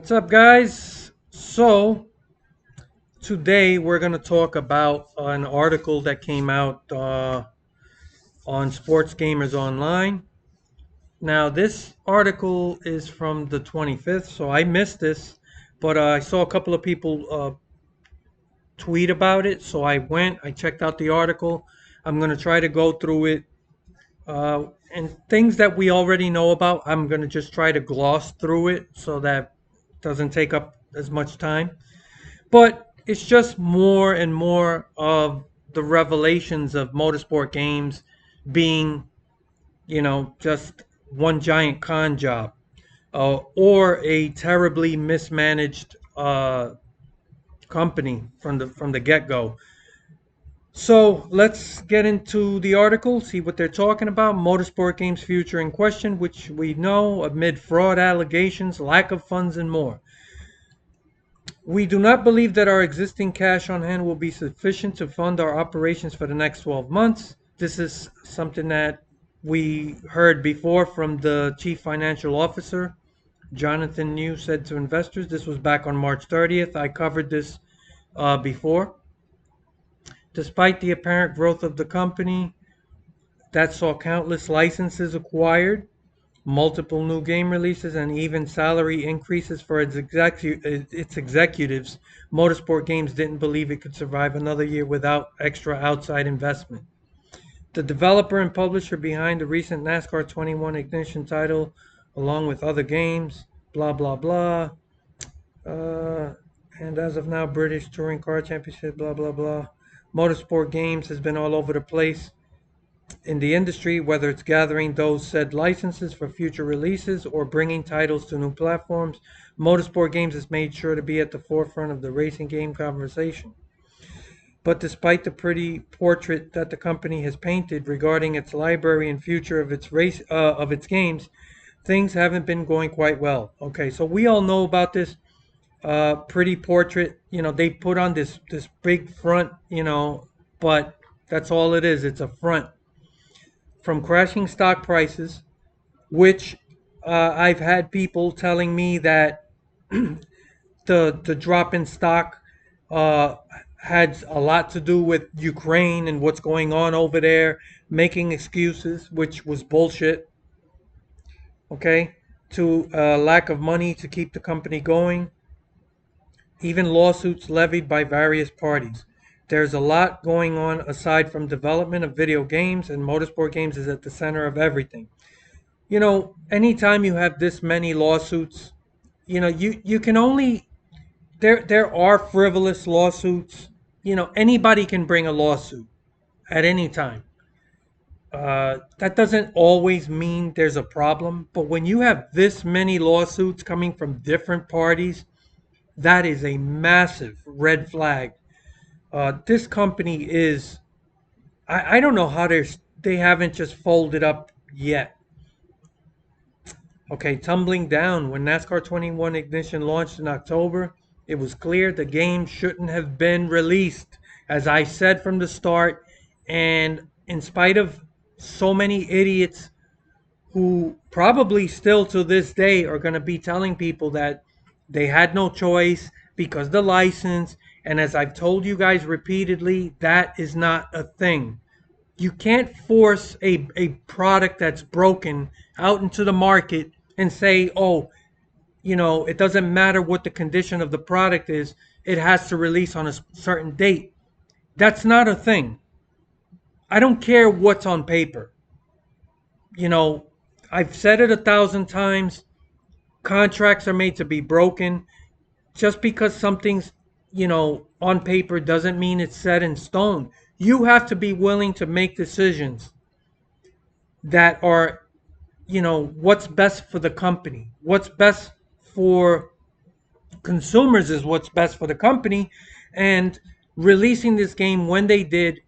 What's up, guys? So, today we're going to talk about an article that came out on Sports Gamers Online. Now, this article is from the 25th, so I missed this, but I saw a couple of people tweet about it, so I checked out the article. I'm going to try to go through it. And things that we already know about, I'm going to just try to gloss through it so that it doesn't take up as much time. But it's just more and more of the revelations of motorsport games being, just one giant con job, or a terribly mismanaged company from the get go. So let's get into the article, see what they're talking about. Motorsport Games future in question, which we know amid fraud allegations, lack of funds, and more. We do not believe that our existing cash on hand will be sufficient to fund our operations for the next 12 months. This is something that we heard before from the chief financial officer, Jonathan New, said to investors. This was back on March 30th. I covered this before. Despite the apparent growth of the company that saw countless licenses acquired, multiple new game releases, and even salary increases for its executives, Motorsport Games didn't believe it could survive another year without extra outside investment. The developer and publisher behind the recent NASCAR 21 Ignition title, along with other games, blah blah blah, uh, and as of now, British Touring Car Championship, blah blah blah. Motorsport Games has been all over the place in the industry, whether it's gathering those said licenses for future releases or bringing titles to new platforms. Motorsport Games has made sure to be at the forefront of the racing game conversation. But despite the pretty portrait that the company has painted regarding its library and future of its games, things haven't been going quite well. Okay, so we all know about this pretty portrait. They put on this big front, but that's all it is. It's a front. From crashing stock prices, which I've had people telling me that the drop in stock uh, had a lot to do with Ukraine and what's going on over there, making excuses, which was bullshit. Okay, to lack of money to keep the company going, even lawsuits levied by various parties. There's a lot going on aside from development of video games, and Motorsport Games is at the center of everything. Anytime you have this many lawsuits, you can only there are frivolous lawsuits. Anybody can bring a lawsuit at any time. That doesn't always mean there's a problem, but when you have this many lawsuits coming from different parties, that is a massive red flag. This company is, I don't know how they haven't just folded up yet. Okay, tumbling down. When NASCAR 21 Ignition launched in October, it was clear the game shouldn't have been released, as I said from the start. And in spite of so many idiots who probably still to this day are going to be telling people that they had no choice because the license, and as I've told you guys repeatedly, that is not a thing. You can't force a product that's broken out into the market and say, oh, it doesn't matter what the condition of the product is, it has to release on a certain date. That's not a thing. I don't care what's on paper. I've said it 1,000 times. Contracts are made to be broken. Just because something's, on paper doesn't mean it's set in stone. You have to be willing to make decisions that are, what's best for the company. What's best for consumers is what's best for the company. And releasing this game when they did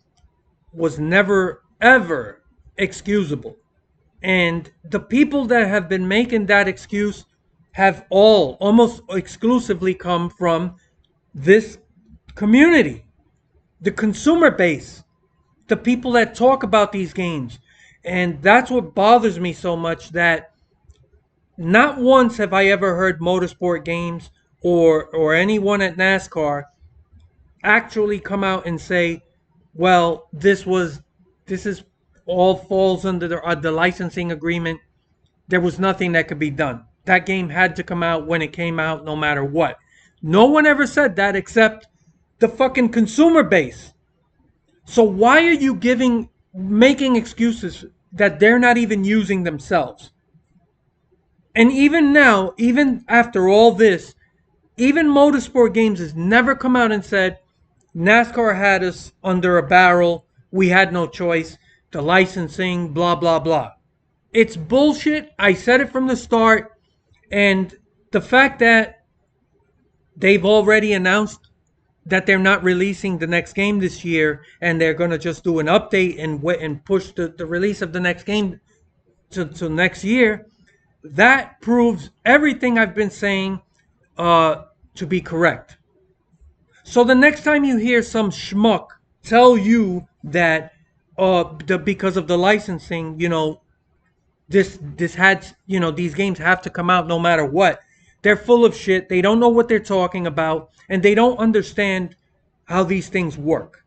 was never, ever excusable. And the people that have been making that excuse have all almost exclusively come from this community, the consumer base, the people that talk about these games. And that's what bothers me so much, that Not once have I ever heard Motorsport Games or anyone at NASCAR actually come out and say, "Well, this is all falls under the licensing agreement. There was nothing that could be done. That game had to come out when it came out, no matter what." No one ever said that except the fucking consumer base. So why are you making excuses that they're not even using themselves? And even now, even after all this, even Motorsport Games has never come out and said, NASCAR had us under a barrel. We had no choice. The licensing, blah, blah, blah. It's bullshit. I said it from the start. And the fact that they've already announced that they're not releasing the next game this year and they're going to just do an update and push the release of the next game to next year, that proves everything I've been saying to be correct. So the next time you hear some schmuck tell you that because of the licensing, this had these games have to come out no matter what. They're full of shit. They don't know what they're talking about, and they don't understand how these things work.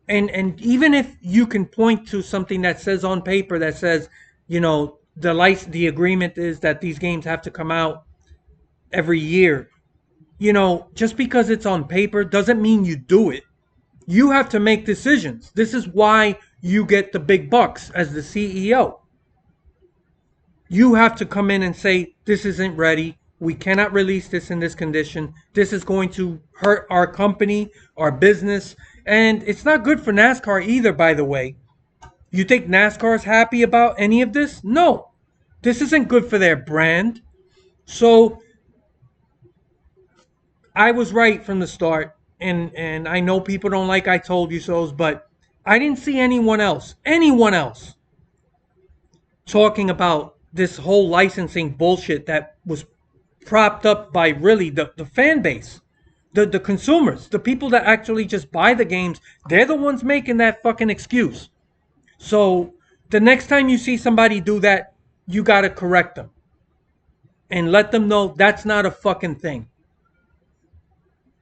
And even if you can point to something that says on paper that says, the agreement is that these games have to come out every year, just because it's on paper doesn't mean you do it. You have to make decisions. This is why you get the big bucks as the CEO. You have to come in and say, this isn't ready. We cannot release this in this condition. This is going to hurt our company, our business. And it's not good for NASCAR either, by the way. You think NASCAR is happy about any of this? No. This isn't good for their brand. So I was right from the start. And I know people don't like I told you so's, but I didn't see anyone else talking about this whole licensing bullshit that was propped up by really the fan base, the consumers, the people that actually just buy the games. They're the ones making that fucking excuse. So the next time you see somebody do that, you got to correct them and let them know that's not a fucking thing.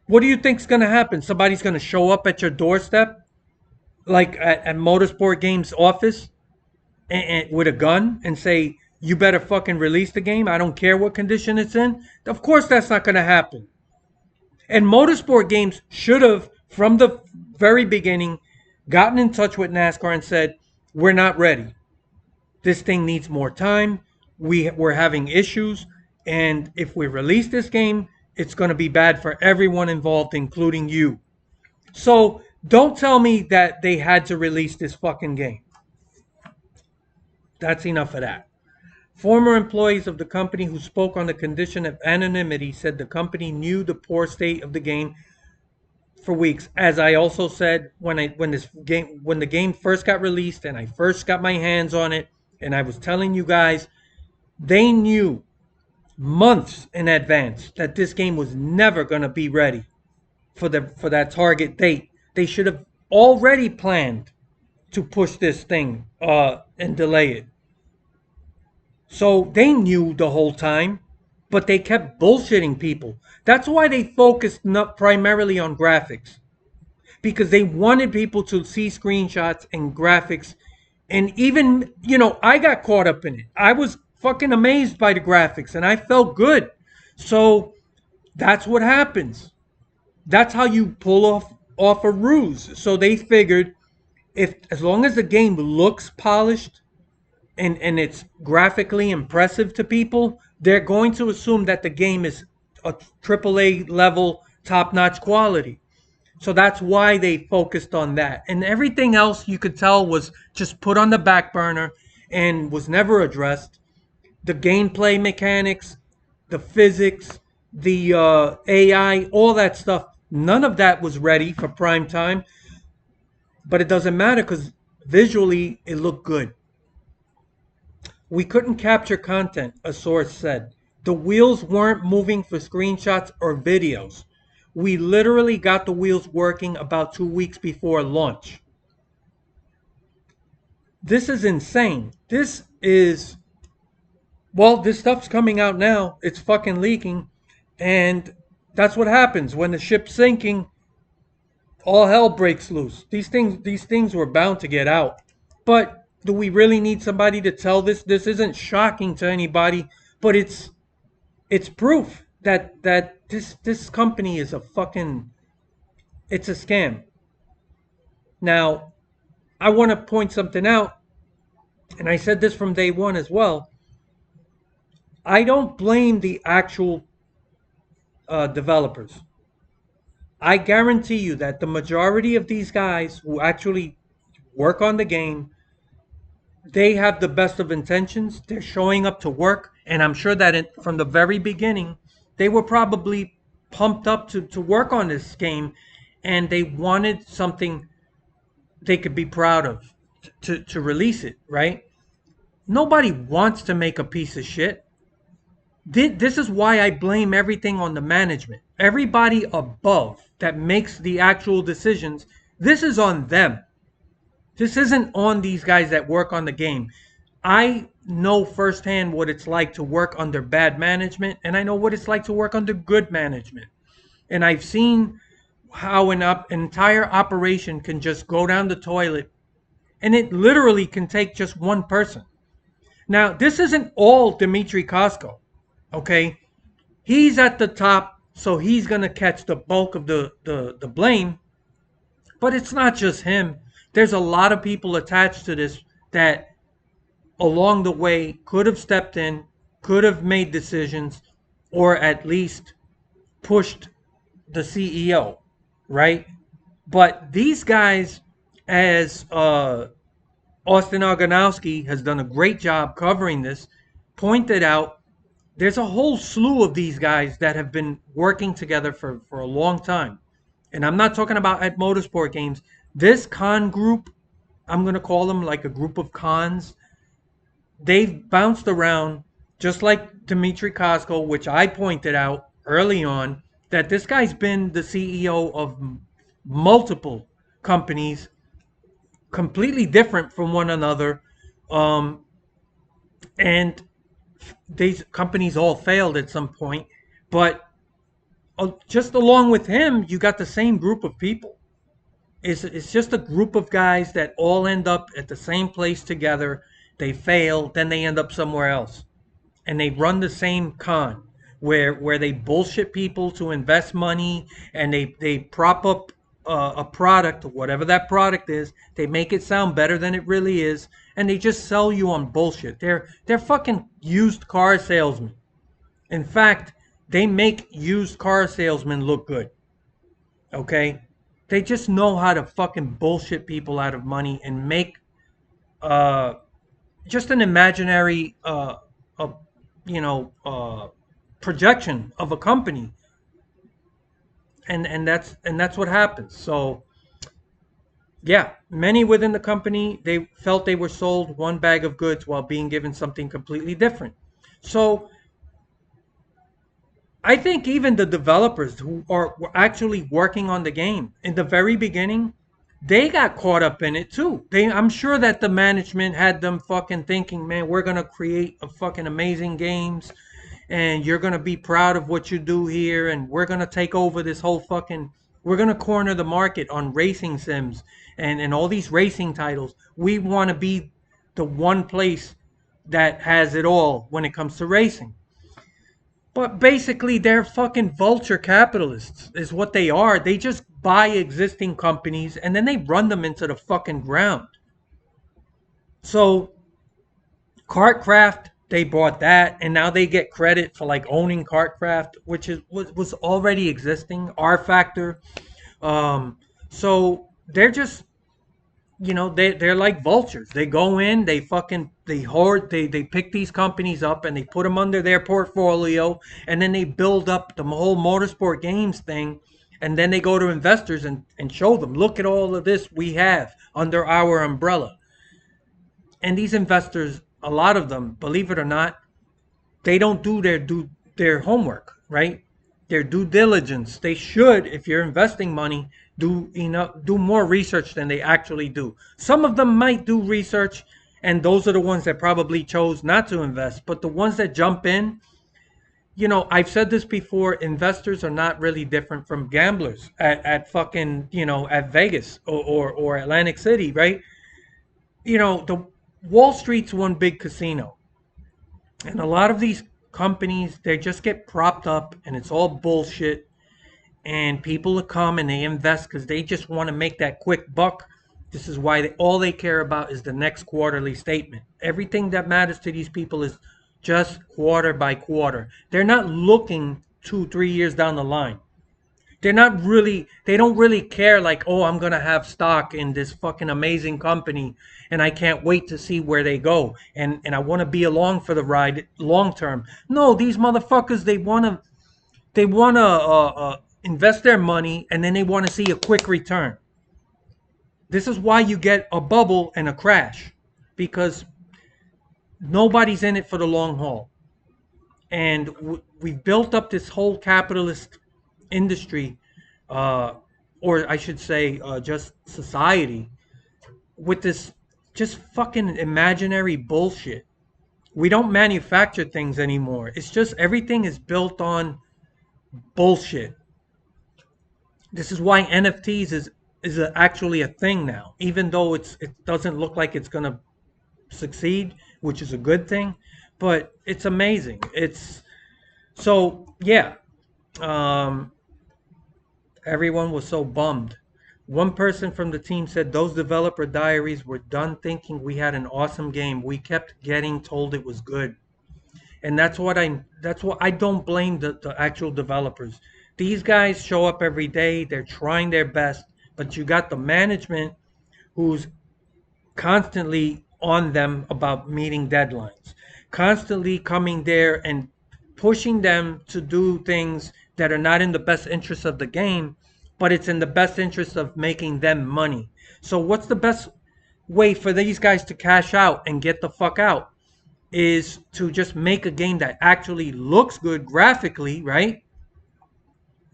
What do you think's going to happen? Somebody's going to show up at your doorstep, like at Motorsport Games office, with a gun and say, you better fucking release the game. I don't care what condition it's in. Of course, that's not going to happen. And Motorsport Games should have, from the very beginning, gotten in touch with NASCAR and said, we're not ready. This thing needs more time. We're having issues. And if we release this game, it's going to be bad for everyone involved, including you. So don't tell me that they had to release this fucking game. That's enough of that. Former employees of the company who spoke on the condition of anonymity said the company knew the poor state of the game for weeks. As I also said, when the game first got released and I first got my hands on it, and I was telling you guys, they knew months in advance that this game was never going to be ready for that target date. They should have already planned to push this thing and delay it. So they knew the whole time, but they kept bullshitting people. That's why they focused not primarily on graphics, because they wanted people to see screenshots and graphics. And even, I got caught up in it. I was fucking amazed by the graphics and I felt good. So that's what happens. That's how you pull off a ruse. So they figured, as long as the game looks polished and it's graphically impressive to people, they're going to assume that the game is a AAA level top-notch quality. So that's why they focused on that. And everything else, you could tell, was just put on the back burner and was never addressed. The gameplay mechanics, the physics, the AI, all that stuff, none of that was ready for prime time. But it doesn't matter because visually it looked good. We couldn't capture content, a source said. The wheels weren't moving for screenshots or videos. We literally got the wheels working about 2 weeks before launch. This is insane. This is Well, this stuff's coming out now. It's fucking leaking. And that's what happens when the ship's sinking. All hell breaks loose. These things were bound to get out. But do we really need somebody to tell this? This isn't shocking to anybody, but it's proof that this company is a fucking it's a scam. Now, I want to point something out, and I said this from day one as well. I don't blame the actual developers. I guarantee you that the majority of these guys who actually work on the game, they have the best of intentions. They're showing up to work, and I'm sure that from the very beginning, they were probably pumped up to work on this game, and they wanted something they could be proud of to release it, right? Nobody wants to make a piece of shit. This is why I blame everything on the management. Everybody above that makes the actual decisions, this is on them. This isn't on these guys that work on the game. I know firsthand what it's like to work under bad management, and I know what it's like to work under good management. And I've seen how an entire operation can just go down the toilet, and it literally can take just one person. Now, this isn't all Dmitry Kosko, okay? He's at the top, so he's going to catch the bulk of the blame. But it's not just him. There's a lot of people attached to this that along the way could have stepped in, could have made decisions, or at least pushed the CEO, right? But these guys, as Austin Argonowski has done a great job covering this, pointed out there's a whole slew of these guys that have been working together for a long time. And I'm not talking about at Motorsport Games. This con group, I'm going to call them like a group of cons, they've bounced around just like Dmitry Kosko, which I pointed out early on, that this guy's been the CEO of multiple companies, completely different from one another. Um, and these companies all failed at some point. But just along with him, you got the same group of people. It's just a group of guys that all end up at the same place together. They fail, then they end up somewhere else, and they run the same con where they bullshit people to invest money, and they prop up a product, whatever that product is. They make it sound better than it really is, and they just sell you on bullshit. They're fucking used car salesmen. In fact, they make used car salesmen look good. Okay? They just know how to fucking bullshit people out of money and make uh, just an imaginary uh, you know uh, projection of a company, and that's what happens. So yeah, many within the company, they felt they were sold one bag of goods while being given something completely different. So I think even the developers who were actually working on the game in the very beginning, they got caught up in it too. I'm sure that the management had them fucking thinking, man, we're gonna create a fucking amazing games, and you're gonna be proud of what you do here, and we're gonna take over this whole fucking, we're gonna corner the market on racing sims and all these racing titles. We want to be the one place that has it all when it comes to racing. But basically, they're fucking vulture capitalists, is what they are. They just buy existing companies and then they run them into the fucking ground. So, Kartcraft, they bought that, and now they get credit for like owning Kartcraft, which was already existing. R Factor. Um, so they're just, they're like vultures. They go in, they fucking they hoard, they pick these companies up and they put them under their portfolio, and then they build up the whole Motorsport Games thing, and then they go to investors and show them, look at all of this we have under our umbrella. And these investors, a lot of them, believe it or not, they don't do their homework, right? Their due diligence. They should, if you're investing money, do more research than they actually do. Some of them might do research And those are the ones that probably chose not to invest. But the ones that jump in, I've said this before, investors are not really different from gamblers at fucking, at Vegas or Atlantic City, right? The Wall Street's one big casino. And a lot of these companies, they just get propped up and it's all bullshit. And people will come and they invest because they just want to make that quick buck. This is why all they care about is the next quarterly statement. Everything that matters to these people is just quarter by quarter. They're not looking 2, 3 years down the line. They don't really care like, oh, I'm going to have stock in this fucking amazing company and I can't wait to see where they go. And I want to be along for the ride long term. No, these motherfuckers, they want to invest their money and then they want to see a quick return. This is why you get a bubble and a crash, because nobody's in it for the long haul. And we've built up this whole capitalist industry, uh, or I should say, just society, with this just fucking imaginary bullshit. We don't manufacture things anymore. It's just everything is built on bullshit. This is why NFTs is actually a thing now, even though it doesn't look like it's gonna succeed, which is a good thing, but it's amazing. It's so yeah. Um, Everyone was so bummed. One person from the team said those developer diaries were done thinking we had an awesome game. We kept getting told it was good. And that's what I don't blame the actual developers. These guys show up every day, they're trying their best, but you got the management who's constantly on them about meeting deadlines, constantly coming there and pushing them to do things that are not in the best interest of the game, but it's in the best interest of making them money. So what's the best way for these guys to cash out and get the fuck out? Is to just make a game that actually looks good graphically, right?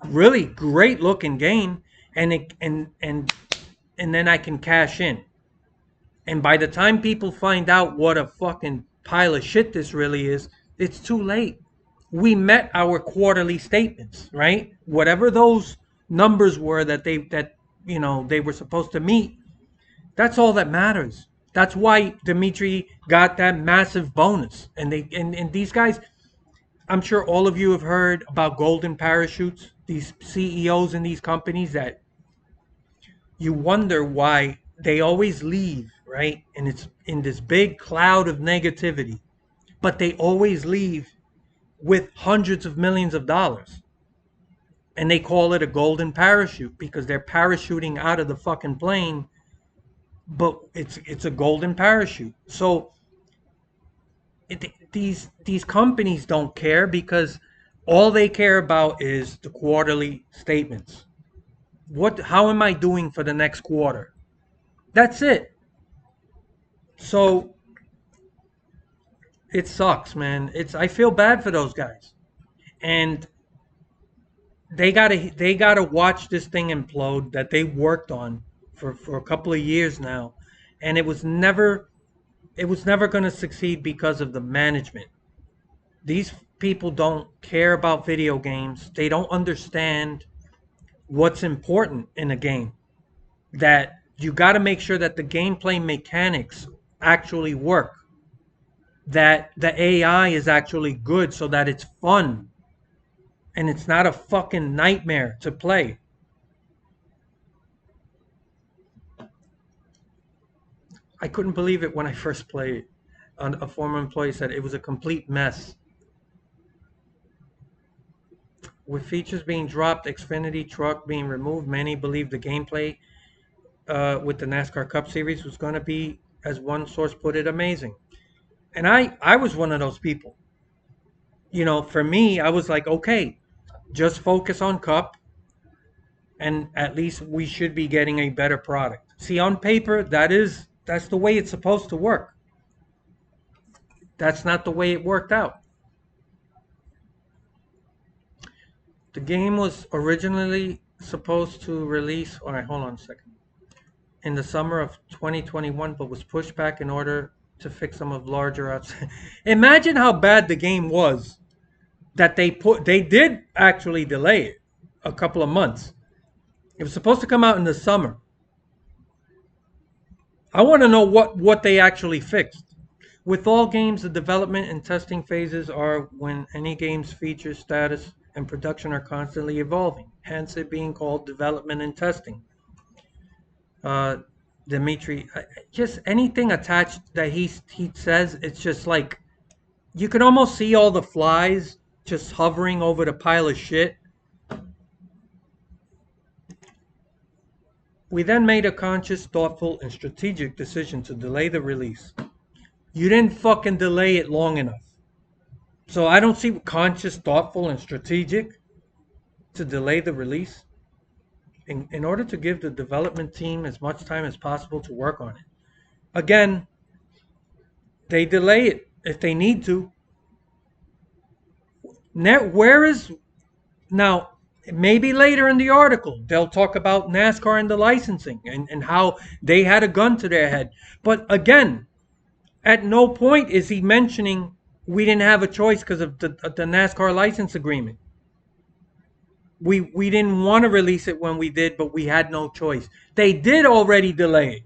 Really great looking game, and and then I can cash in. And by the time people find out what a fucking pile of shit this really is, it's too late. We met our quarterly statements, right? Whatever those numbers were that they were supposed to meet, that's all that matters. That's why Dimitri got that massive bonus. And these guys, I'm sure all of you have heard about golden parachutes, these CEOs in these companies that you wonder why they always leave, right? And it's in this big cloud of negativity, but they always leave with hundreds of millions of dollars. And they call it a golden parachute because they're parachuting out of the fucking plane, but it's a golden parachute. So these companies don't care because all they care about is the quarterly statements. How am I doing for the next quarter? That's it. So it sucks, man. I feel bad for those guys. And they gotta watch this thing implode that they worked on for a couple of years now. And it was never gonna succeed because of the management. These people don't care about video games. They don't understand what's important in a game. That you got to make sure that the gameplay mechanics actually work. That the AI is actually good so that it's fun and it's not a fucking nightmare to play. I couldn't believe it when I first played. A former employee said it was a complete mess. With features being dropped, Xfinity truck being removed, many believe the gameplay with the NASCAR Cup Series was going to be, as one source put it, amazing. And I was one of those people. For me, I was like, okay, just focus on Cup, and at least we should be getting a better product. See, on paper, that's the way it's supposed to work. That's not the way it worked out. The game was originally supposed to release. All right, hold on a second. In the summer of 2021, but was pushed back in order to fix some of larger outs. Imagine how bad the game was that they did actually delay it a couple of months. It was supposed to come out in the summer. I want to know what they actually fixed. With all games, the development and testing phases are when any game's features, status, and production are constantly evolving, hence it being called development and testing. Uh, Dimitri, just anything attached that he says, it's just like you could almost see all the flies just hovering over the pile of shit. We then made a conscious, thoughtful, and strategic decision to delay the release. You didn't fucking delay it long enough. So I don't see conscious, thoughtful, and strategic to delay the release. In order to give the development team as much time as possible to work on it. Again, they delay it if they need to. Where is now? Maybe later in the article they'll talk about NASCAR and the licensing and how they had a gun to their head. But again, at no point is he mentioning we didn't have a choice because of the NASCAR license agreement. We didn't want to release it when we did, but we had no choice. They did already delay it.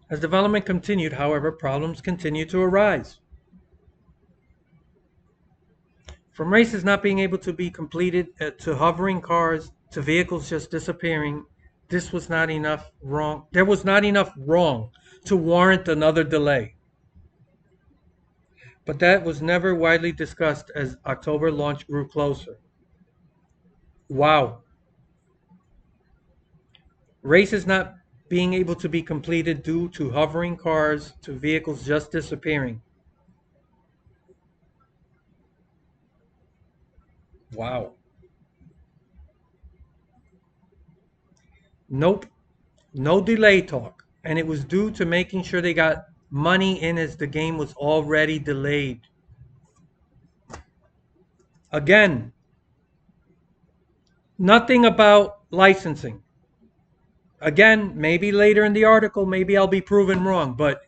As development continued, however, problems continued to arise. From races not being able to be completed to hovering cars to vehicles just disappearing, this was not enough wrong. There was not enough wrong to warrant another delay. But that was never widely discussed as October launch grew closer. Wow. Races not being able to be completed due to hovering cars to vehicles just disappearing. Wow. Nope. No delay talk. And it was due to making sure they got money in as the game was already delayed. Again, nothing about licensing. Again, maybe later in the article, maybe I'll be proven wrong, but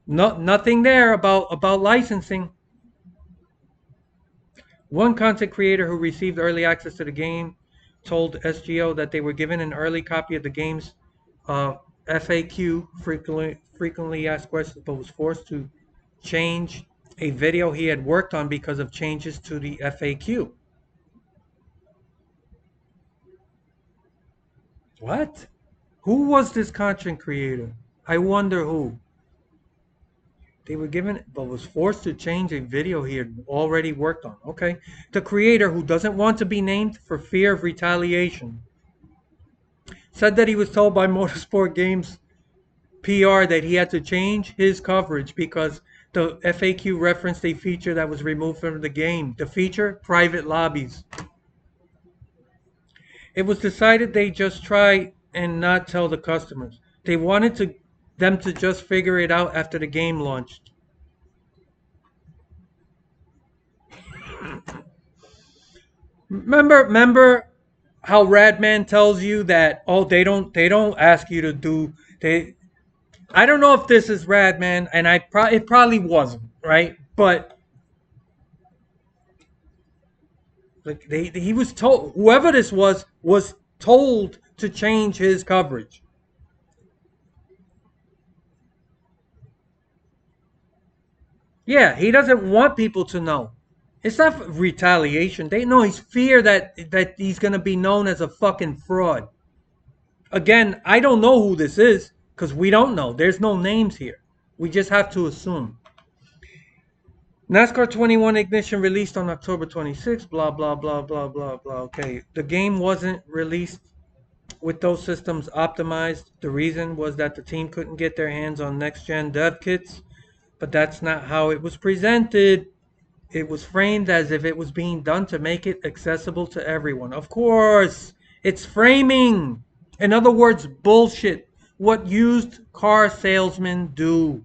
nothing there about licensing. One content creator who received early access to the game told SGO that they were given an early copy of the game's FAQ, frequently asked questions, but was forced to change a video he had worked on because of changes to the FAQ. What? Who was this content creator? I wonder who. They were given, but was forced to change a video he had already worked on. Okay. The creator, who doesn't want to be named for fear of retaliation, said that he was told by Motorsport Games PR that he had to change his coverage because the FAQ referenced a feature that was removed from the game. The feature, private lobbies. It was decided they just try and not tell the customers. They wanted them to just figure it out after the game launched. Remember how Radman tells you that they don't ask you to do they I don't know if this is Radman, and it probably wasn't, right? But like he was told, whoever this was told to change his coverage. Yeah, he doesn't want people to know. It's not retaliation. They know he's fear that he's gonna be known as a fucking fraud. Again, I don't know who this is because we don't know. There's no names here. We just have to assume. NASCAR 21 Ignition released on October 26th. Blah blah blah blah blah blah. Okay, the game wasn't released with those systems optimized. The reason was that the team couldn't get their hands on next-gen dev kits, but that's not how it was presented. It was framed as if it was being done to make it accessible to everyone. Of course, it's framing. In other words, bullshit. What used car salesmen do.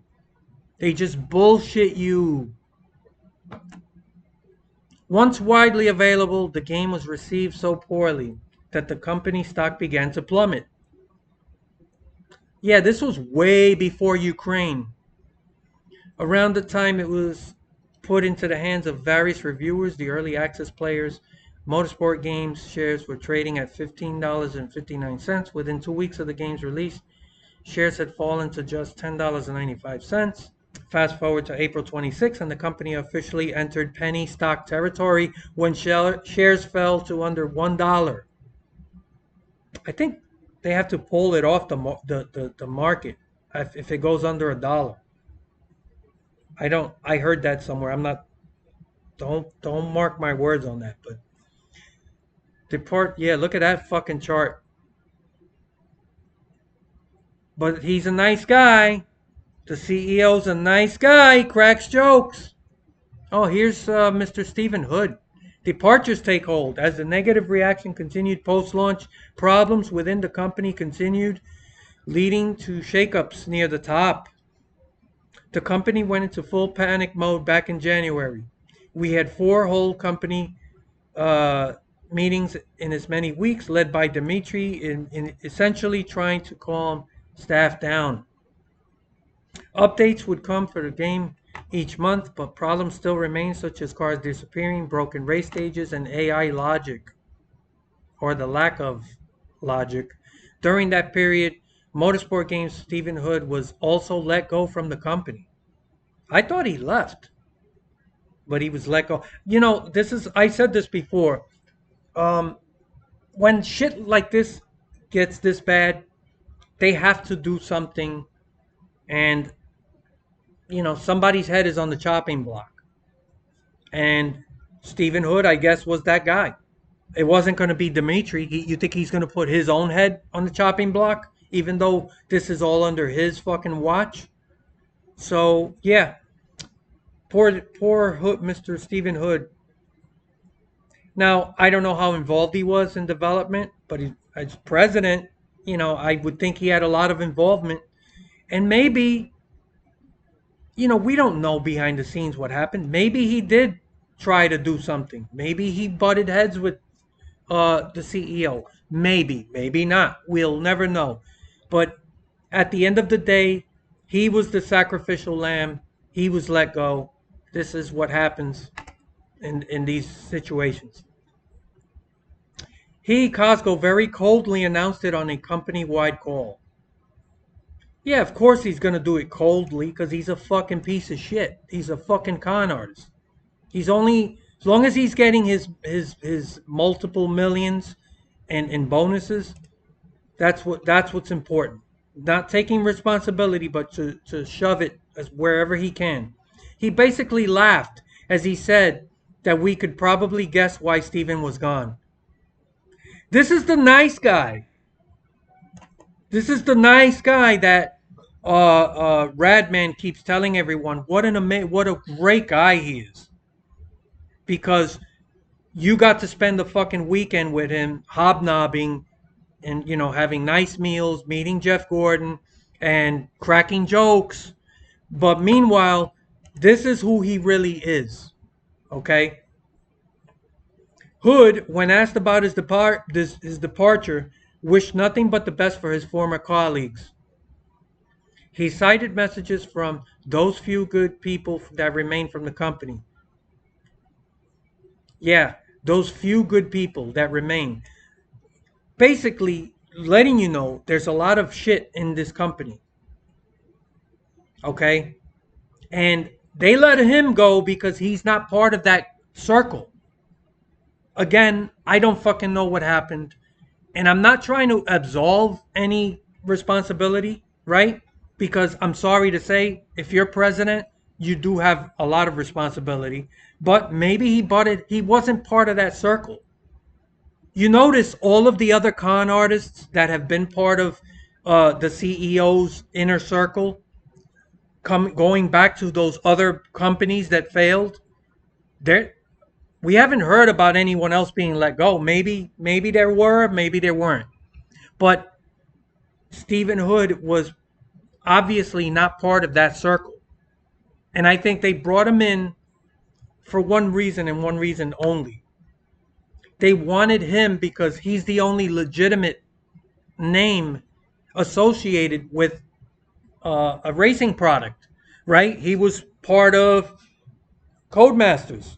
They just bullshit you. Once widely available, the game was received so poorly that the company stock began to plummet. Yeah, this was way before Ukraine. Around the time it was put into the hands of various reviewers, the early access players, Motorsport Games shares were trading at $15.59. Within 2 weeks of the game's release, shares had fallen to just $10.95. Fast forward to April 26th, and the company officially entered penny stock territory when shares fell to under $1. I think they have to pull it off the market if it goes under $1. I don't. I heard that somewhere. I'm not. Don't mark my words on that. But depart. Yeah, look at that fucking chart. But he's a nice guy. The CEO's a nice guy. Cracks jokes. Oh, here's Mr. Stephen Hood. Departures take hold. As the negative reaction continued post-launch, problems within the company continued, leading to shakeups near the top. The company went into full panic mode back in January. We had 4 whole company uh, meetings in as many weeks, led by Dmitry, in essentially trying to calm staff down. Updates would come for the game each month, but problems still remain, such as cars disappearing, broken race stages, and AI logic, or the lack of logic. During that period, Motorsport Games Stephen Hood was also let go from the company. I thought he left, but he was let go. I said this before. Um, when shit like this gets this bad, they have to do something, and somebody's head is on the chopping block. And Stephen Hood, I guess, was that guy. It wasn't going to be Dimitri. You think he's going to put his own head on the chopping block, even though this is all under his fucking watch? So yeah, poor Hood, Mr. Stephen Hood. Now I don't know how involved he was in development, but as president, I would think he had a lot of involvement. And maybe, we don't know behind the scenes what happened. Maybe he did try to do something. Maybe he butted heads with the CEO. Maybe not. We'll never know. But at the end of the day, he was the sacrificial lamb. He was let go. This is what happens in these situations. Costco, very coldly announced it on a company-wide call. Yeah, of course he's gonna do it coldly because he's a fucking piece of shit. He's a fucking con artist. He's only as long as he's getting his multiple millions and bonuses. That's what's important. Not taking responsibility, but to shove it as wherever he can. He basically laughed as he said that we could probably guess why Steven was gone. This is the nice guy. This is the nice guy that Radman keeps telling everyone what a great guy he is, because you got to spend the fucking weekend with him hobnobbing and having nice meals, meeting Jeff Gordon, and cracking jokes. But meanwhile, this is who he really is. Okay. Hood, when asked about his departure, wished nothing but the best for his former colleagues. He cited messages from those few good people that remain from the company. Yeah, those few good people that remain. Basically, letting you know there's a lot of shit in this company. Okay? And they let him go because he's not part of that circle. Again, I don't fucking know what happened. And I'm not trying to absolve any responsibility, right? Because I'm sorry to say, if you're president, you do have a lot of responsibility. But maybe he wasn't part of that circle. You notice all of the other con artists that have been part of the CEO's inner circle, going back to those other companies that failed. We haven't heard about anyone else being let go. Maybe there were, maybe there weren't. But Stephen Hood was obviously not part of that circle. And I think they brought him in for one reason and one reason only. They wanted him because he's the only legitimate name associated with a racing product, right? He was part of Codemasters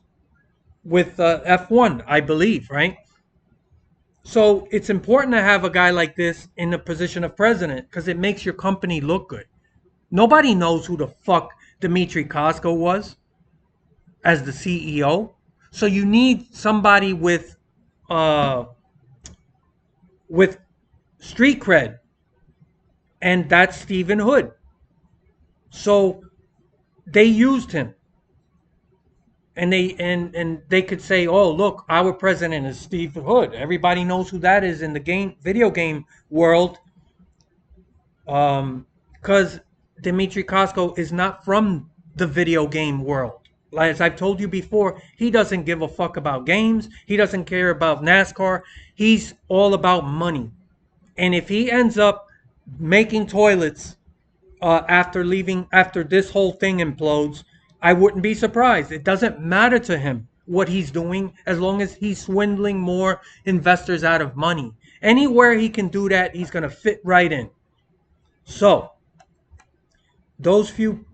with F1, I believe, right? So it's important to have a guy like this in the position of president because it makes your company look good. Nobody knows who the fuck Dmitry Costco was as the CEO. So you need somebody uh, with street cred, and that's Stephen Hood. So they used him, and they could say, "Oh, look, our president is Stephen Hood." Everybody knows who that is in the video game world, because Dmitry Costco is not from the video game world. As I've told you before, he doesn't give a fuck about games. He doesn't care about NASCAR. He's all about money. And if he ends up making toilets after this whole thing implodes, I wouldn't be surprised. It doesn't matter to him what he's doing as long as he's swindling more investors out of money. Anywhere he can do that, he's going to fit right in. So, those few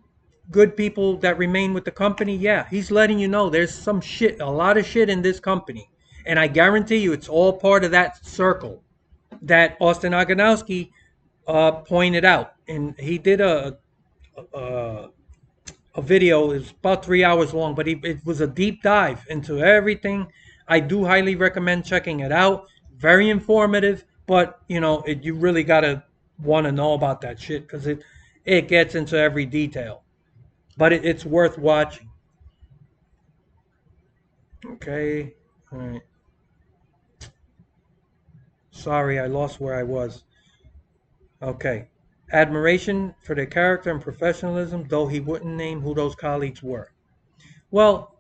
good people that remain with the company, yeah, he's letting you know there's some shit, a lot of shit in this company. And I guarantee you it's all part of that circle that Austin Aganowski pointed out. And he did a, a video. It's about 3 hours long, but it was a deep dive into everything. I do highly recommend checking it out. Very informative, but you really gotta want to know about that shit because it gets into every detail. But it's worth watching. Okay, all right. Sorry, I lost where I was. Okay. Admiration for their character and professionalism, though he wouldn't name who those colleagues were. Well,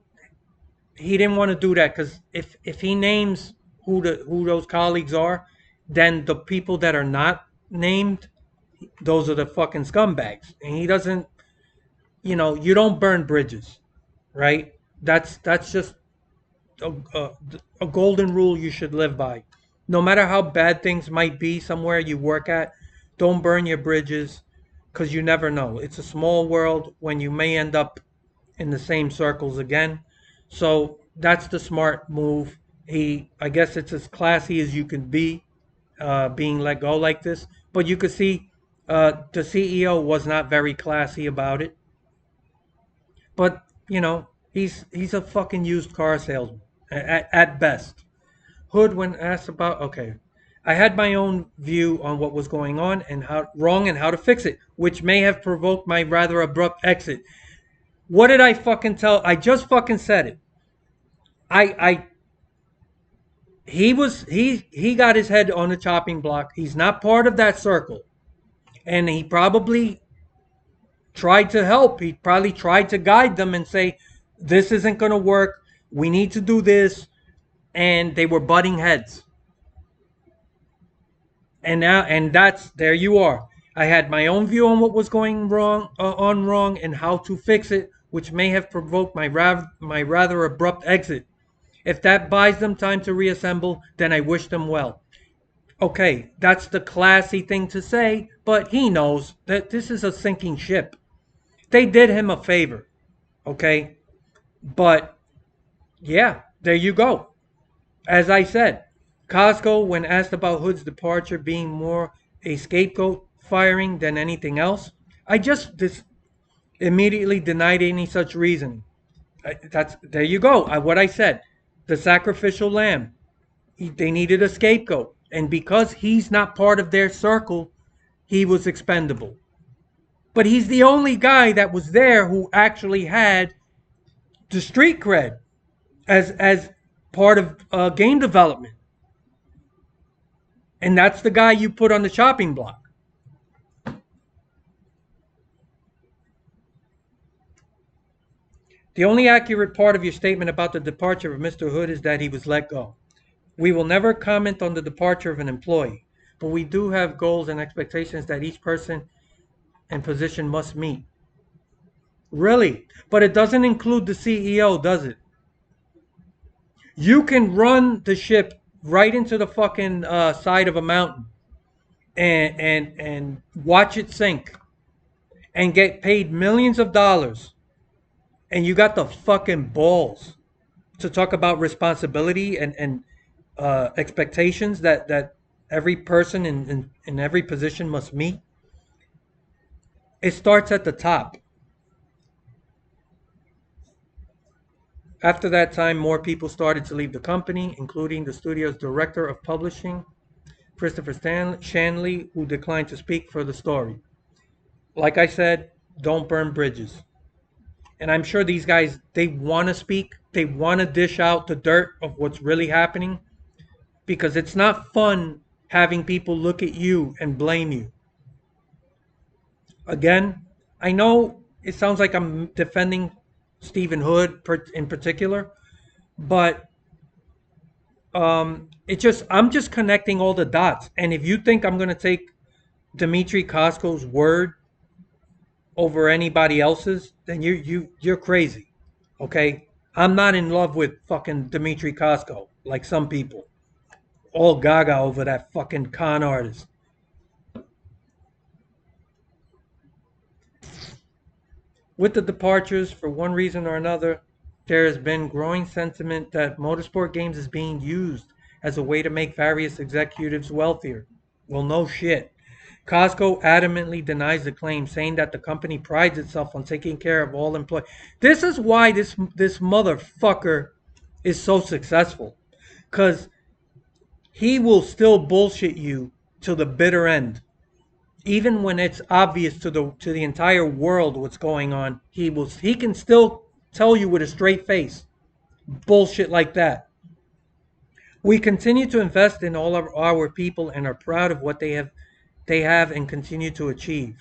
he didn't want to do that because if he names who those colleagues are, then the people that are not named, those are the fucking scumbags. And he doesn't, you don't burn bridges, right? That's just a, a golden rule you should live by. No matter how bad things might be somewhere you work at, don't burn your bridges because you never know. It's a small world when you may end up in the same circles again. So that's the smart move. I guess it's as classy as you can be, being let go like this. But you could see the CEO was not very classy about it. But he's a fucking used car salesman at best. Hood, when asked about, okay, I had my own view on what was going on and how wrong and how to fix it, which may have provoked my rather abrupt exit. What did I fucking tell? I just fucking said it. I he got his head on the chopping block. He's not part of that circle, and he probably tried to help. He probably tried to guide them and say, "This isn't going to work. We need to do this," and they were butting heads. And that's there you are. I had my own view on what was going wrong and how to fix it, which may have provoked my rather abrupt exit. If that buys them time to reassemble, then I wish them well. Okay, that's the classy thing to say, but he knows that this is a sinking ship. They did him a favor, okay? But yeah, there you go. As I said, Costco, when asked about Hood's departure being more a scapegoat firing than anything else, I just immediately denied any such reasoning. That's there you go. What I said, the sacrificial lamb. They needed a scapegoat, and because he's not part of their circle, he was expendable. But he's the only guy that was there who actually had the street cred as part of game development, and that's the guy you put on the chopping block. The only accurate part of your statement about the departure of Mr. Hood is that he was let go. We will never comment on the departure of an employee, but we do have goals and expectations that each person and position must meet. Really? But it doesn't include the CEO, does it? You can run the ship right into the fucking side of a mountain and watch it sink and get paid millions of dollars, and you got the fucking balls to talk about responsibility and expectations that every person in every position must meet. It starts at the top. After that time, more people started to leave the company, including the studio's director of publishing, Christopher Shanley, who declined to speak for the story. Like I said, don't burn bridges. And I'm sure these guys, they want to speak, they want to dish out the dirt of what's really happening, because it's not fun having people look at you and blame you. Again, I know it sounds like I'm defending Stephen Hood in particular, but I'm just connecting all the dots. And if you think I'm going to take Dmitry Costco's word over anybody else's, then you're crazy. Okay? I'm not in love with fucking Dmitry Costco like some people. All gaga over that fucking con artist. With the departures, for one reason or another, there has been growing sentiment that Motorsport Games is being used as a way to make various executives wealthier. Well, no shit. Costco adamantly denies the claim, saying that the company prides itself on taking care of all employees. This is why this motherfucker is so successful, because he will still bullshit you to the bitter end. Even when it's obvious to the entire world what's going on, he can still tell you with a straight face bullshit like that. We continue to invest in all of our people and are proud of what they have and continue to achieve.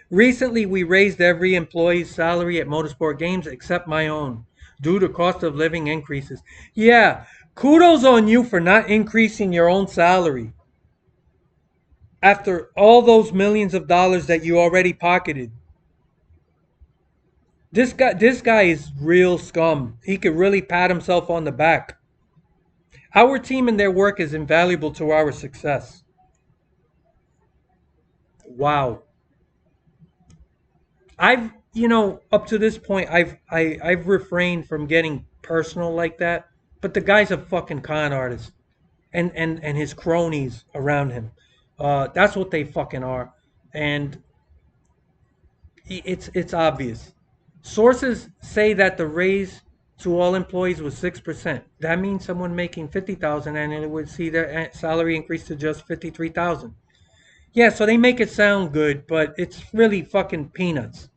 Recently, we raised every employee's salary at Motorsport Games except my own due to cost of living increases. Yeah, kudos on you for not increasing your own salary after all those millions of dollars that you already pocketed. This guy is real scum. He could really pat himself on the back. Our team and their work is invaluable to our success. Wow. Up to this point, I've refrained from getting personal like that. But the guy's a fucking con artist, and his cronies around him. That's what they fucking are, and it's obvious. Sources say that the raise to all employees was 6%. That means someone making 50,000 annually would see their salary increase to just 53,000. Yeah, so they make it sound good, but it's really fucking peanuts.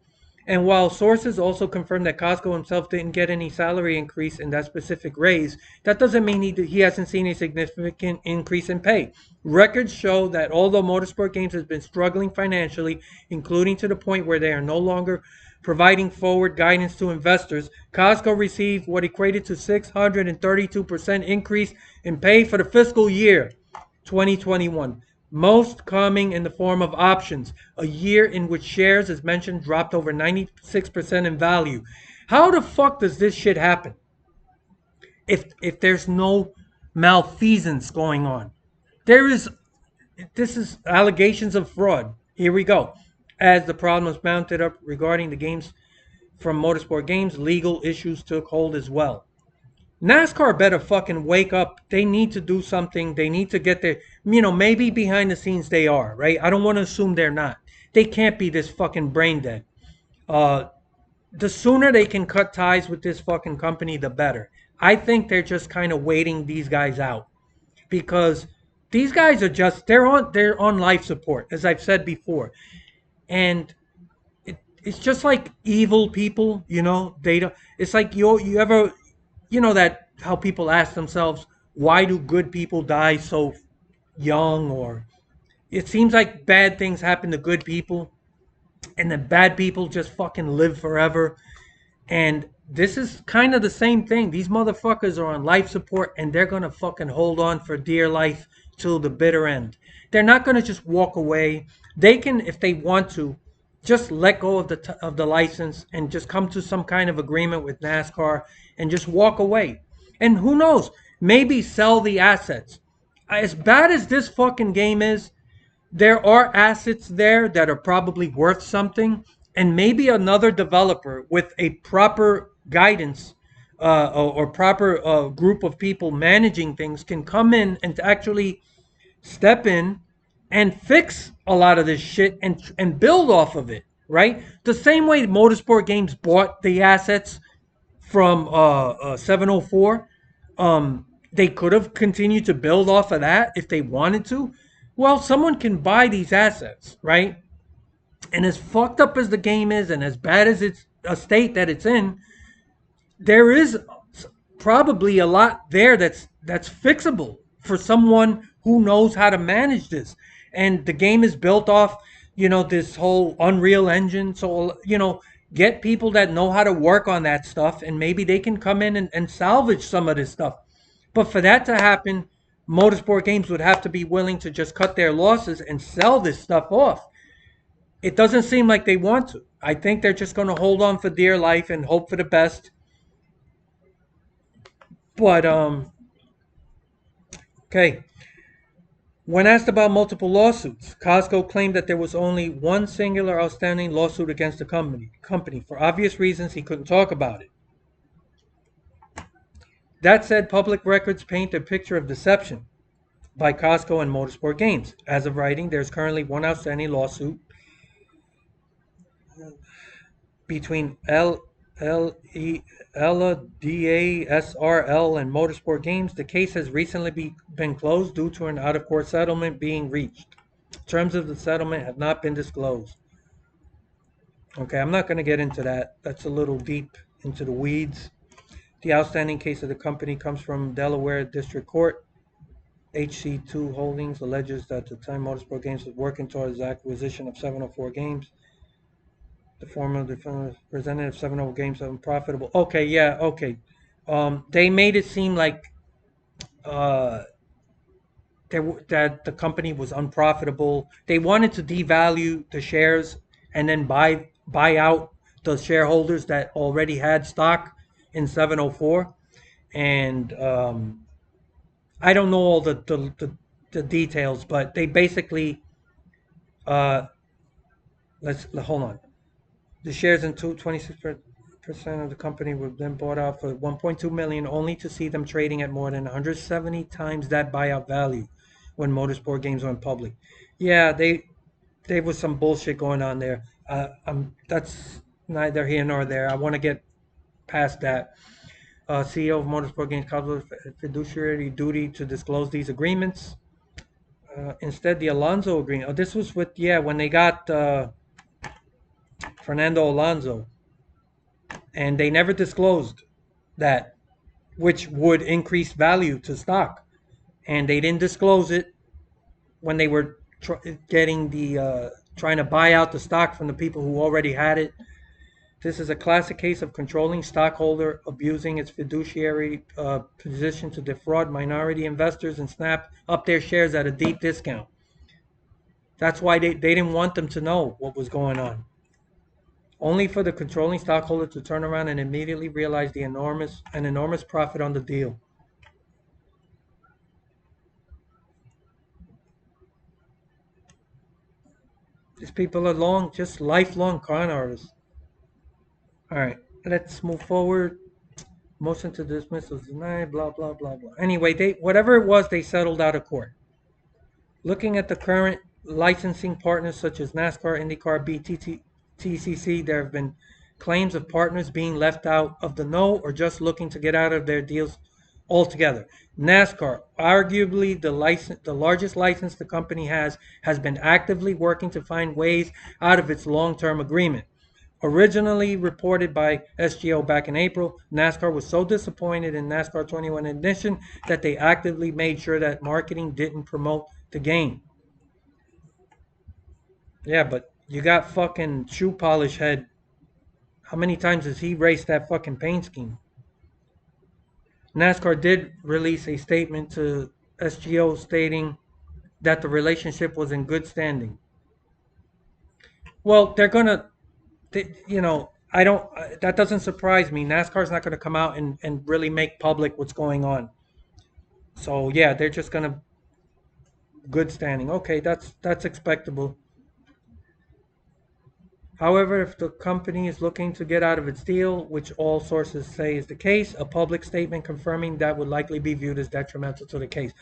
And while sources also confirm that Costco himself didn't get any salary increase in that specific raise, that doesn't mean he hasn't seen a significant increase in pay. Records show that although Motorsport Games has been struggling financially, including to the point where they are no longer providing forward guidance to investors, Costco received what equated to 632% increase in pay for the fiscal year 2021, most coming in the form of options, a year in which shares, as mentioned, dropped over 96% in value. How the fuck does this shit happen if there's no malfeasance going on? There is This is allegations of fraud. Here we go. As the problems mounted up regarding the games from Motorsport Games, legal issues took hold as well. NASCAR better fucking wake up. They need to do something. They need to get their, maybe behind the scenes they are, right? I don't want to assume they're not. They can't be this fucking brain dead. Uh, the sooner they can cut ties with this fucking company, the better. I think they're just kind of waiting these guys out because these guys are just they're on life support, as I've said before, and it's just like evil people, They don't. It's like you ever, that how people ask themselves, why do good people die so young? Or it seems like bad things happen to good people, and then bad people just fucking live forever. And this is kind of the same thing. These motherfuckers are on life support and they're going to fucking hold on for dear life till the bitter end. They're not going to just walk away. They can, if they want to, just let go of the license and just come to some kind of agreement with NASCAR and just walk away. And who knows? Maybe sell the assets. As bad as this fucking game is, there are assets there that are probably worth something, and maybe another developer with a proper guidance or proper group of people managing things can come in and actually step in and fix a lot of this shit and build off of it, right? The same way Motorsport Games bought the assets from 704. They could have continued to build off of that if they wanted to. Well, someone can buy these assets, right? And as fucked up as the game is, and as bad as it's a state that it's in, there is probably a lot there that's fixable for someone who knows how to manage this. And the game is built off, this whole Unreal Engine. So, get people that know how to work on that stuff, and maybe they can come in and salvage some of this stuff. But for that to happen, Motorsport Games would have to be willing to just cut their losses and sell this stuff off. It doesn't seem like they want to. I think they're just going to hold on for dear life and hope for the best. But okay. When asked about multiple lawsuits, Costco claimed that there was only one singular outstanding lawsuit against the company. For obvious reasons, he couldn't talk about it. That said, public records paint a picture of deception by Costco and Motorsport Games. As of writing, there's currently one outstanding lawsuit between LDASRL and Motorsport Games. The case has recently been closed due to an out-of-court settlement being reached. Terms of the settlement have not been disclosed. Okay, I'm not going to get into that. That's a little deep into the weeds. The outstanding case of the company comes from Delaware District Court. HC2 Holdings alleges that the time Motorsport Games was working towards the acquisition of 704 Games, the former representative of 704 Games are unprofitable. Okay, yeah, okay. They made it seem like uh, that the company was unprofitable. They wanted to devalue the shares and then buy out the shareholders that already had stock in 704. And I don't know all the details, but they basically let's hold on. The shares in 26% of the company were then bought out for 1.2 million, only to see them trading at more than 170 times that buyout value when Motorsport Games went public. Yeah, there was some bullshit going on there. That's neither here nor there. I want to get past that. CEO of Motorsport Games calls fiduciary duty to disclose these agreements. Instead, the Alonso agreement. Oh, this was with when they got Fernando Alonso, and they never disclosed that, which would increase value to stock, and they didn't disclose it when they were getting the trying to buy out the stock from the people who already had it. This is a classic case of controlling stockholder abusing its fiduciary position to defraud minority investors and snap up their shares at a deep discount. That's why they didn't want them to know what was going on. Only for the controlling stockholder to turn around and immediately realize an enormous profit on the deal. These people are just lifelong con artists. All right, let's move forward. Motion to dismiss was denied, blah, blah, blah, blah. Anyway, whatever it was, they settled out of court. Looking at the current licensing partners such as NASCAR, IndyCar, BTCC, there have been claims of partners being left out of the know or just looking to get out of their deals altogether. NASCAR, arguably the largest license the company has been actively working to find ways out of its long-term agreement. Originally reported by SGO back in April, NASCAR was so disappointed in NASCAR 21 Edition that they actively made sure that marketing didn't promote the game. Yeah, but you got fucking shoe polish head. How many times has he raced that fucking paint scheme? NASCAR did release a statement to SGO stating that the relationship was in good standing. Well, they're gonna, I don't. That doesn't surprise me. NASCAR's not gonna come out and really make public what's going on. So yeah, they're just gonna good standing. Okay, that's expectable. However, if the company is looking to get out of its deal, which all sources say is the case, a public statement confirming that would likely be viewed as detrimental to the case.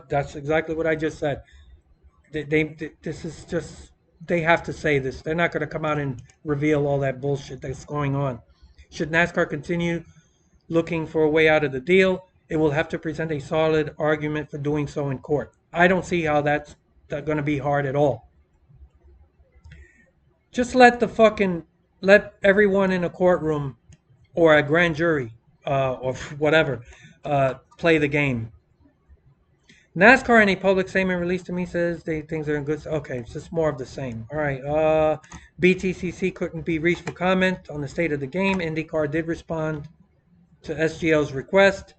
That's exactly what I just said. This is just, they have to say this. They're not going to come out and reveal all that bullshit that's going on. Should NASCAR continue looking for a way out of the deal, it will have to present a solid argument for doing so in court. I don't see how that's going to be hard at all. Just let everyone in a courtroom or a grand jury or whatever play the game. NASCAR in a public statement released to me says things are in good. Okay, it's just more of the same. All right. BTCC couldn't be reached for comment on the state of the game. IndyCar did respond to SGL's request.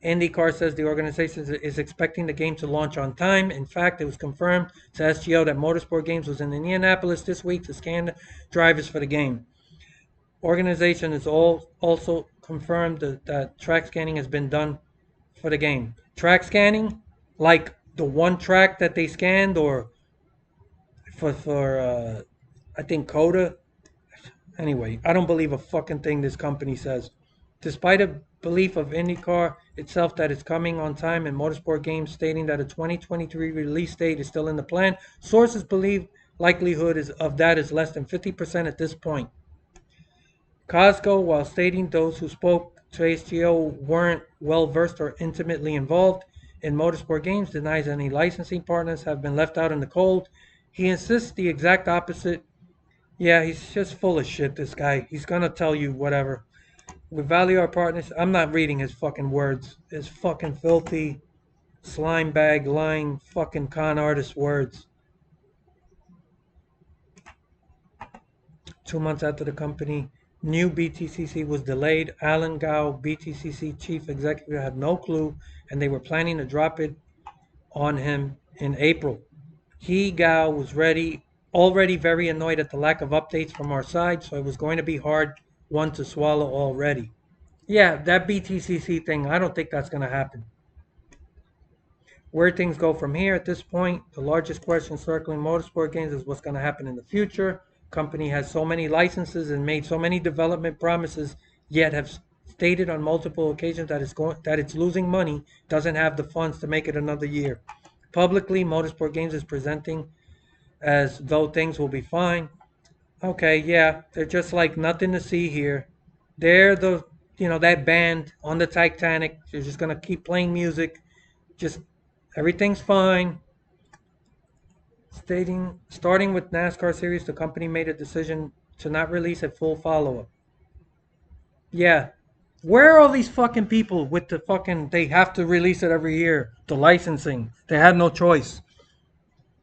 IndyCar says the organization is expecting the game to launch on time. In fact, it was confirmed to SGL that Motorsport Games was in Indianapolis this week to scan drivers for the game. Organization has also confirmed that track scanning has been done for the game. Track scanning, like the one track that they scanned, or for I think Coda. Anyway, I don't believe a fucking thing this company says. Despite a belief of IndyCar itself that it's coming on time and Motorsport Games stating that a 2023 release date is still in the plan, sources believe likelihood of that is less than 50% at this point. Costco, while stating those who spoke to HTO weren't well versed or intimately involved in Motorsport Games, denies any licensing partners have been left out in the cold. He insists the exact opposite. Yeah, he's just full of shit, this guy. He's gonna tell you whatever. We value our partners. I'm not reading his fucking words. His fucking filthy, slime bag, lying, fucking con artist words. 2 months after the company new BTCC was delayed, Alan Gao, BTCC chief executive, had no clue, and they were planning to drop it on him in April. Gao was already very annoyed at the lack of updates from our side, so it was going to be hard one to swallow already. Yeah, that BTCC thing, I don't think that's going to happen. Where things go from here at this point, the largest question circling Motorsport Games is what's going to happen in the future. Company has so many licenses and made so many development promises, yet have stated on multiple occasions that it's losing money, doesn't have the funds to make it another year. Publicly, Motorsport Games is presenting as though things will be fine. Okay, yeah, they're just like nothing to see here. They're that band on the Titanic. They're just gonna keep playing music. Just everything's fine. Starting with NASCAR series, the company made a decision to not release a full follow-up. Yeah. Where are all these fucking people with the fucking, they have to release it every year, the licensing? They had no choice.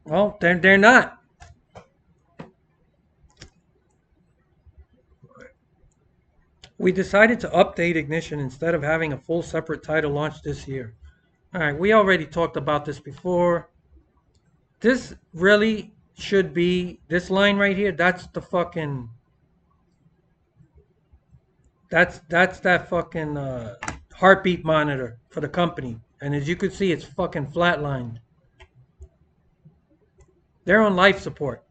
Well, they're not. We decided to update Ignition instead of having a full separate title launch this year. All right, we already talked about this before. This really should be, this line right here, that's the fucking, that's that fucking heartbeat monitor for the company. And as you can see, it's fucking flatlined. They're on life support.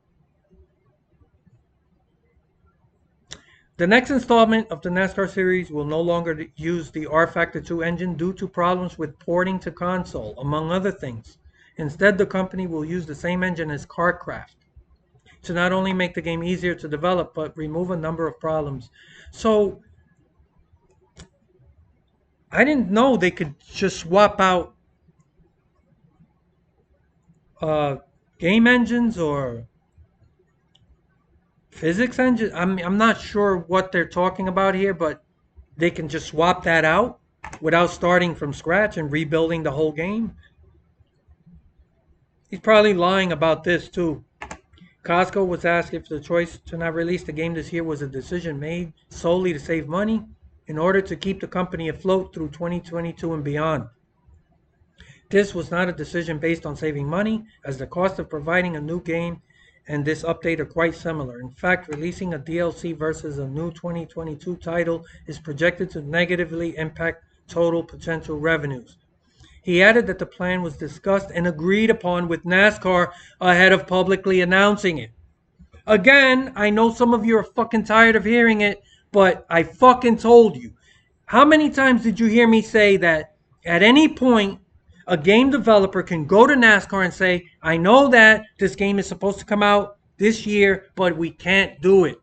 The next installment of the NASCAR series will no longer use the R Factor 2 engine due to problems with porting to console, among other things. Instead, the company will use the same engine as KartCraft to not only make the game easier to develop, but remove a number of problems. So, I didn't know they could just swap out game engines or physics engine. I'm not sure what they're talking about here, but they can just swap that out without starting from scratch and rebuilding the whole game. He's probably lying about this too. Costco was asked if the choice to not release the game this year was a decision made solely to save money in order to keep the company afloat through 2022 and beyond. This was not a decision based on saving money, as the cost of providing a new game and this update are quite similar. In fact, releasing a DLC versus a new 2022 title is projected to negatively impact total potential revenues. He added that the plan was discussed and agreed upon with NASCAR ahead of publicly announcing it. Again, I know some of you are fucking tired of hearing it, but I fucking told you. How many times did you hear me say that at any point a game developer can go to NASCAR and say, I know that this game is supposed to come out this year, but we can't do it.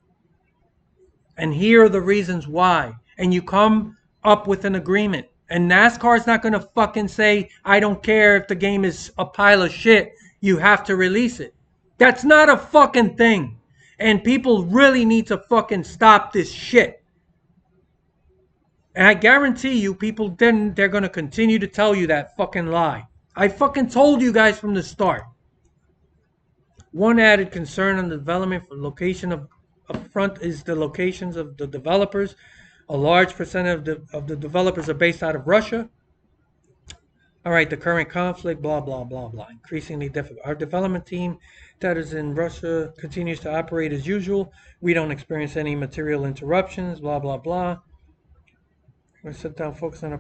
And here are the reasons why. And you come up with an agreement. And NASCAR is not going to fucking say, I don't care if the game is a pile of shit. You have to release it. That's not a fucking thing. And people really need to fucking stop this shit. And I guarantee you, people then they're going to continue to tell you that fucking lie. I fucking told you guys from the start. One added concern on the development for location of upfront is the locations of the developers. A large percent of the developers are based out of Russia. All right, the current conflict, blah, blah, blah, blah, increasingly difficult. Our development team that is in Russia continues to operate as usual. We don't experience any material interruptions, blah, blah, blah. We're sit down, focus on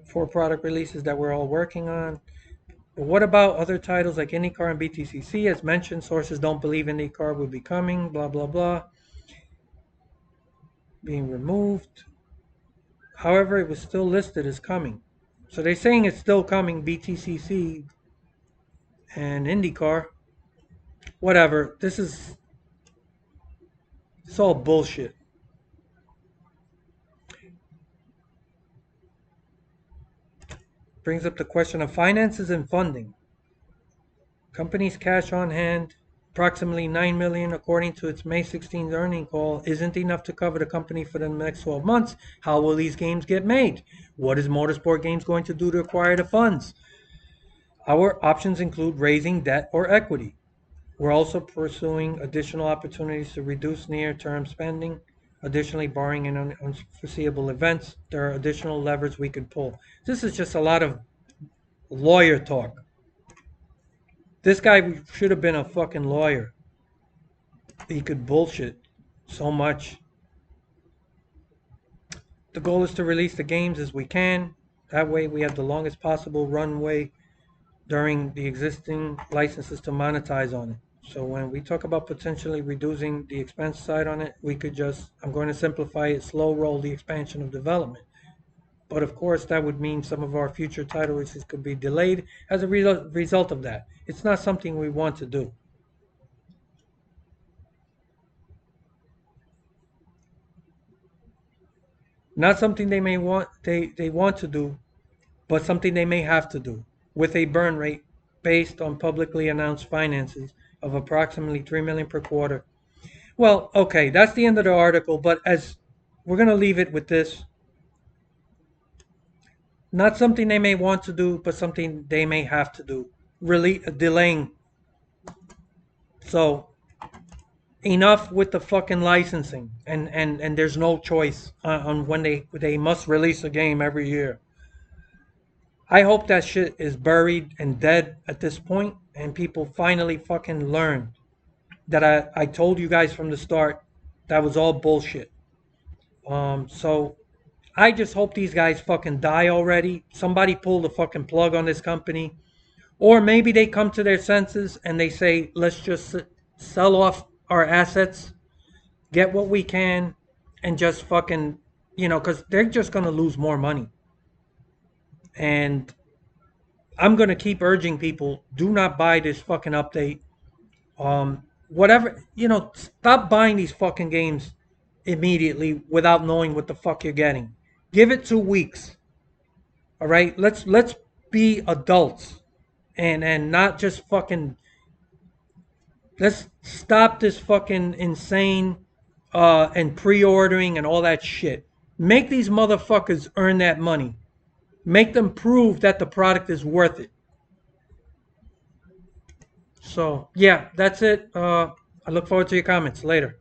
four product releases that we're all working on. But what about other titles like IndyCar and BTCC? As mentioned, sources don't believe IndyCar will be coming, blah, blah, blah. Being removed. However, it was still listed as coming. So they're saying it's still coming, BTCC and IndyCar. Whatever. It's all bullshit. Brings up the question of finances and funding. Company's cash on hand, approximately $9 million, according to its May 16th earnings call, isn't enough to cover the company for the next 12 months. How will these games get made? What is Motorsport Games going to do to acquire the funds? Our options include raising debt or equity. We're also pursuing additional opportunities to reduce near-term spending. Additionally, barring any unforeseeable events, there are additional levers we could pull. This is just a lot of lawyer talk. This guy should have been a fucking lawyer. He could bullshit so much. The goal is to release the games as we can. That way we have the longest possible runway during the existing licenses to monetize on it. So when we talk about potentially reducing the expense side on it, we could just, I'm going to simplify it, slow roll the expansion of development. But of course, that would mean some of our future title releases could be delayed as a result of that. It's not something we want to do. Not something they may want they want to do, but something they may have to do with a burn rate based on publicly announced finances of approximately $3 million per quarter. Well, okay, that's the end of the article, but as we're going to leave it with this. Not something they may want to do, but something they may have to do. Really delaying. So enough with the fucking licensing, and there's no choice on when they must release a game every year. I hope that shit is buried and dead at this point, and people finally fucking learn that I told you guys from the start that was all bullshit. So I just hope these guys fucking die already. Somebody pull the fucking plug on this company. Or maybe they come to their senses and they say, let's just sell off our assets, get what we can, and just fucking, because they're just going to lose more money. And I'm going to keep urging people, do not buy this fucking update. Whatever, stop buying these fucking games immediately without knowing what the fuck you're getting. Give it 2 weeks. All right? Let's be adults and not just fucking. Let's stop this fucking insane and pre-ordering and all that shit. Make these motherfuckers earn that money. Make them prove that the product is worth it. So, yeah, that's it. I look forward to your comments later.